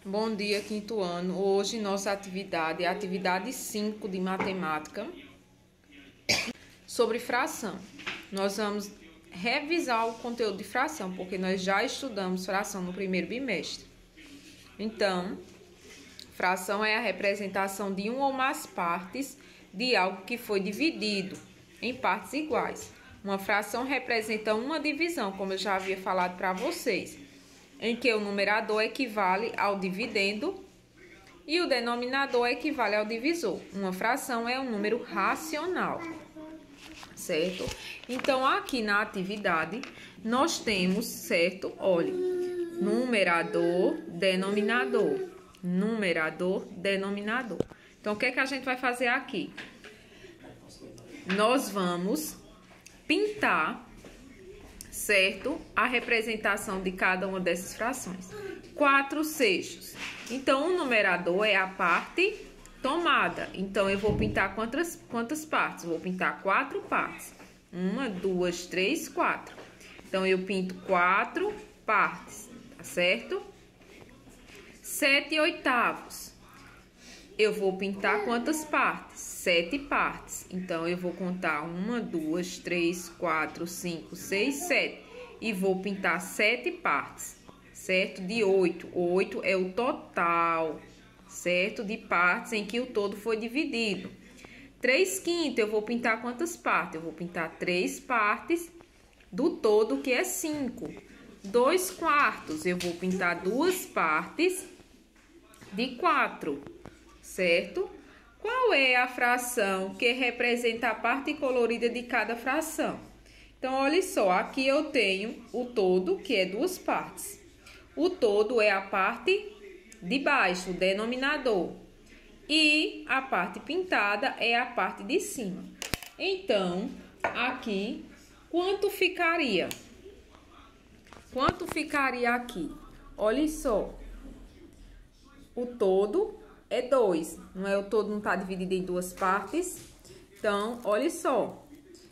Bom dia, quinto ano. Hoje nossa atividade é a atividade 5 de matemática sobre fração. Nós vamos revisar o conteúdo de fração, porque nós já estudamos fração no primeiro bimestre. Então, fração é a representação de uma ou mais partes de algo que foi dividido em partes iguais. Uma fração representa uma divisão, como eu já havia falado para vocês, em que o numerador equivale ao dividendo e o denominador equivale ao divisor. Uma fração é um número racional, certo? Então, aqui na atividade, nós temos, certo? Olha, numerador, denominador. Numerador, denominador. Então, o que é que a gente vai fazer aqui? Nós vamos pintar, certo? A representação de cada uma dessas frações. 4/6. Então, o numerador é a parte tomada. Então, eu vou pintar quantas partes? Eu vou pintar 4 partes. 1, 2, 3, 4. Então, eu pinto 4 partes, tá certo? 7/8. Eu vou pintar quantas partes? 7 partes. Então, eu vou contar 1, 2, 3, 4, 5, 6, 7. E vou pintar 7 partes, certo? De 8. 8 é o total, certo? De partes em que o todo foi dividido. 3/5, eu vou pintar quantas partes? Eu vou pintar 3 partes do todo, que é 5. 2/4, eu vou pintar 2 partes de 4, certo? Qual é a fração que representa a parte colorida de cada fração? Então, olha só, aqui eu tenho o todo, que é 2 partes. O todo é a parte de baixo, o denominador. E a parte pintada é a parte de cima. Então, aqui, quanto ficaria? Quanto ficaria aqui? Olha só, o todo é 2, não é? O todo não está dividido em 2 partes. Então, olha só,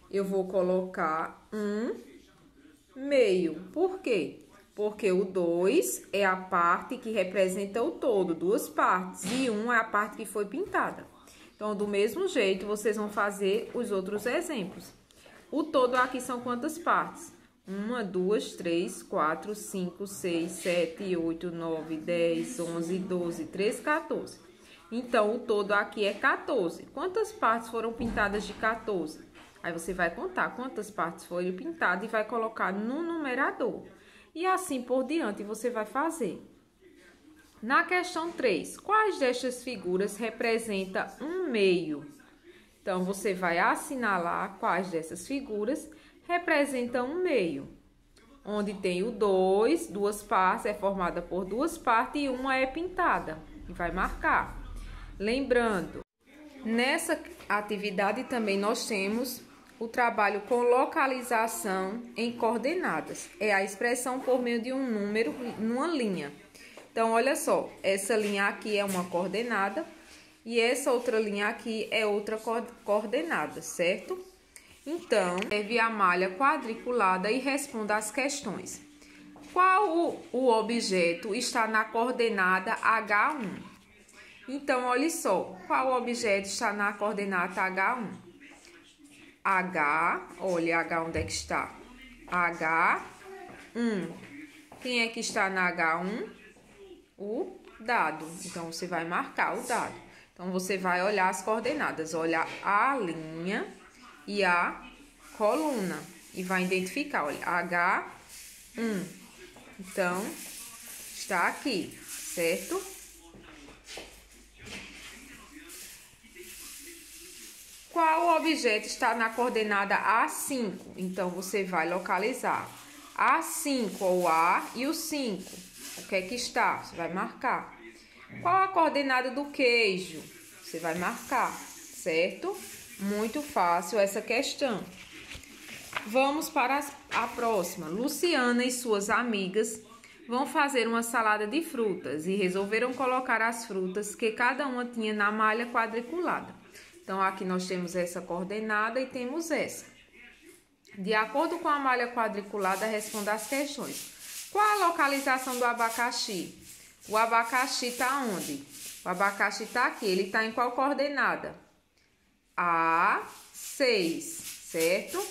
eu vou colocar 1/2. Por quê? Porque o 2 é a parte que representa o todo, 2 partes, e 1 é a parte que foi pintada. Então, do mesmo jeito, vocês vão fazer os outros exemplos. O todo aqui são quantas partes? 1, 2, 3, 4, 5, 6, 7, 8, 9, 10, 11, 12, 13, 14. Então, o todo aqui é 14. Quantas partes foram pintadas de 14? Aí, você vai contar quantas partes foram pintadas e vai colocar no numerador. E assim por diante, você vai fazer. Na questão 3, quais destas figuras representa 1/2? Então, você vai assinalar quais dessas figuras representam 1/2. Onde tem o 2, 2 partes, é formada por 2 partes e uma é pintada. E vai marcar. Lembrando, nessa atividade também nós temos o trabalho com localização em coordenadas. É a expressão por meio de um número numa linha. Então, olha só, essa linha aqui é uma coordenada e essa outra linha aqui é outra coordenada, certo? Então, observe a malha quadriculada e responda as questões. Qual o objeto está na coordenada H1? Então, olha só, qual objeto está na coordenada H1? Olha H onde é que está? H1. Quem é que está na H1? O dado. Então, você vai marcar o dado. Então, você vai olhar as coordenadas. Olha a linha e a coluna. E vai identificar, olha, H1. Então, está aqui, certo? Qual objeto está na coordenada A5? Então, você vai localizar A5, ou A e o 5. O que é que está? Você vai marcar. Qual a coordenada do queijo? Você vai marcar, certo? Muito fácil essa questão. Vamos para a próxima. Luciana e suas amigas vão fazer uma salada de frutas e resolveram colocar as frutas que cada uma tinha na malha quadriculada. Então, aqui nós temos essa coordenada e temos essa. De acordo com a malha quadriculada, responda as questões. Qual a localização do abacaxi? O abacaxi tá onde? O abacaxi tá aqui. Ele tá em qual coordenada? A6, certo?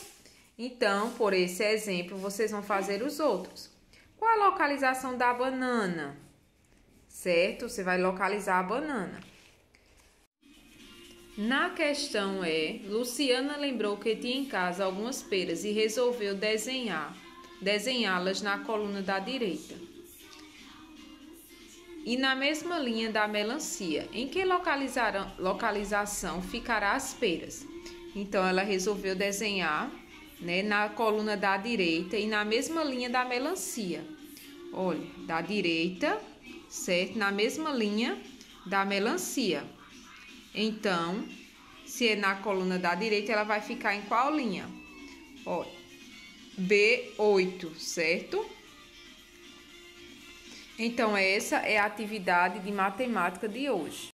Então, por esse exemplo, vocês vão fazer os outros. Qual a localização da banana? Certo? Você vai localizar a banana. Na questão Luciana lembrou que tinha em casa algumas peras e resolveu desenhá-las na coluna da direita. E na mesma linha da melancia, em que localização ficará as peras? Então, ela resolveu desenhar, né, na coluna da direita e na mesma linha da melancia. Olha, da direita, certo? Na mesma linha da melancia. Então, se é na coluna da direita, ela vai ficar em qual linha? Olha, B8, certo? Então, essa é a atividade de matemática de hoje.